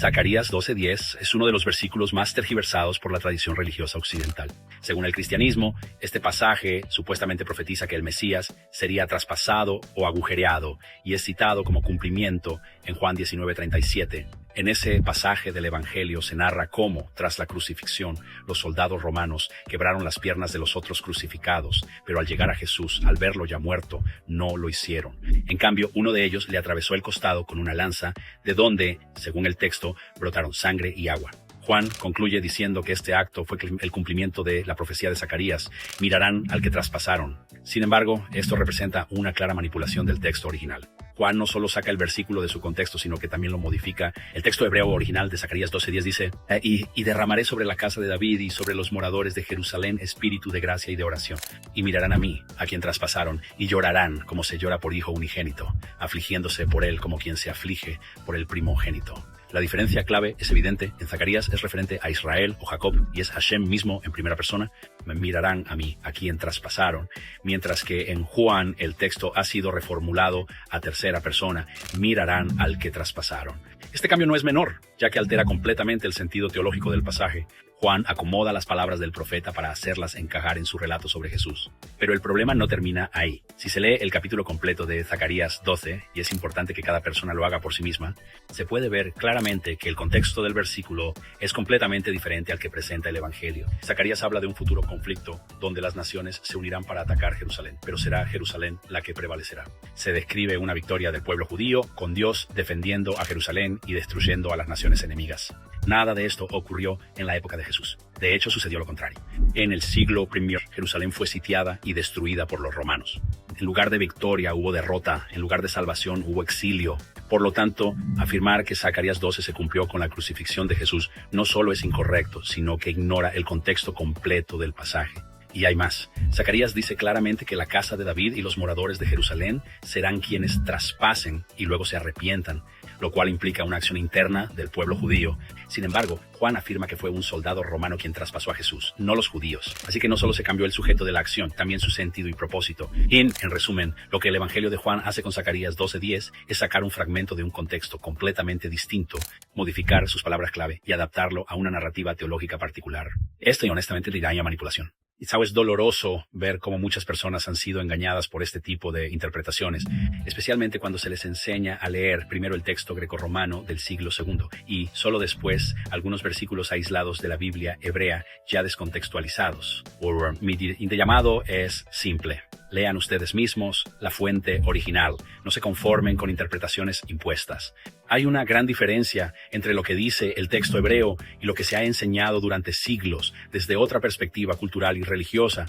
Zacarías 12:10 es uno de los versículos más tergiversados por la tradición religiosa occidental. Según el cristianismo, este pasaje supuestamente profetiza que el Mesías sería traspasado o agujereado y es citado como cumplimiento en Juan 19:37. En ese pasaje del Evangelio se narra cómo, tras la crucifixión, los soldados romanos quebraron las piernas de los otros crucificados, pero al llegar a Jesús, al verlo ya muerto, no lo hicieron. En cambio, uno de ellos le atravesó el costado con una lanza, de donde, según el texto, brotaron sangre y agua. Juan concluye diciendo que este acto fue el cumplimiento de la profecía de Zacarías: mirarán al que traspasaron. Sin embargo, esto representa una clara manipulación del texto original. Juan no solo saca el versículo de su contexto, sino que también lo modifica. El texto hebreo original de Zacarías 12:10 dice: y derramaré sobre la casa de David y sobre los moradores de Jerusalén espíritu de gracia y de oración. Y mirarán a mí, a quien traspasaron, y llorarán como se llora por hijo unigénito, afligiéndose por él como quien se aflige por el primogénito. La diferencia clave es evidente. En Zacarías es referente a Israel o Jacob y es Hashem mismo en primera persona. Me mirarán a mí, a quien traspasaron. Mientras que en Juan el texto ha sido reformulado a tercera persona: mirarán al que traspasaron. Este cambio no es menor, ya que altera completamente el sentido teológico del pasaje. Juan acomoda las palabras del profeta para hacerlas encajar en su relato sobre Jesús. Pero el problema no termina ahí. Si se lee el capítulo completo de Zacarías 12, y es importante que cada persona lo haga por sí misma, se puede ver claramente que el contexto del versículo es completamente diferente al que presenta el Evangelio. Zacarías habla de un futuro conflicto donde las naciones se unirán para atacar Jerusalén, pero será Jerusalén la que prevalecerá. Se describe una victoria del pueblo judío, con Dios defendiendo a Jerusalén y destruyendo a las naciones enemigas. Nada de esto ocurrió en la época de Jesús. De hecho, sucedió lo contrario. En el siglo I, Jerusalén fue sitiada y destruida por los romanos. En lugar de victoria hubo derrota, en lugar de salvación hubo exilio. Por lo tanto, afirmar que Zacarías 12 se cumplió con la crucifixión de Jesús no solo es incorrecto, sino que ignora el contexto completo del pasaje. Y hay más. Zacarías dice claramente que la casa de David y los moradores de Jerusalén serán quienes traspasen y luego se arrepientan, lo cual implica una acción interna del pueblo judío. Sin embargo, Juan afirma que fue un soldado romano quien traspasó a Jesús, no los judíos. Así que no solo se cambió el sujeto de la acción, también su sentido y propósito. En resumen, lo que el Evangelio de Juan hace con Zacarías 12:10 es sacar un fragmento de un contexto completamente distinto, modificar sus palabras clave y adaptarlo a una narrativa teológica particular. Esto, y honestamente, le daña manipulación. Y es doloroso ver cómo muchas personas han sido engañadas por este tipo de interpretaciones, especialmente cuando se les enseña a leer primero el texto grecorromano del siglo II y solo después algunos versículos aislados de la Biblia hebrea ya descontextualizados. Mi llamado es simple: lean ustedes mismos la fuente original, no se conformen con interpretaciones impuestas. Hay una gran diferencia entre lo que dice el texto hebreo y lo que se ha enseñado durante siglos desde otra perspectiva cultural y religiosa.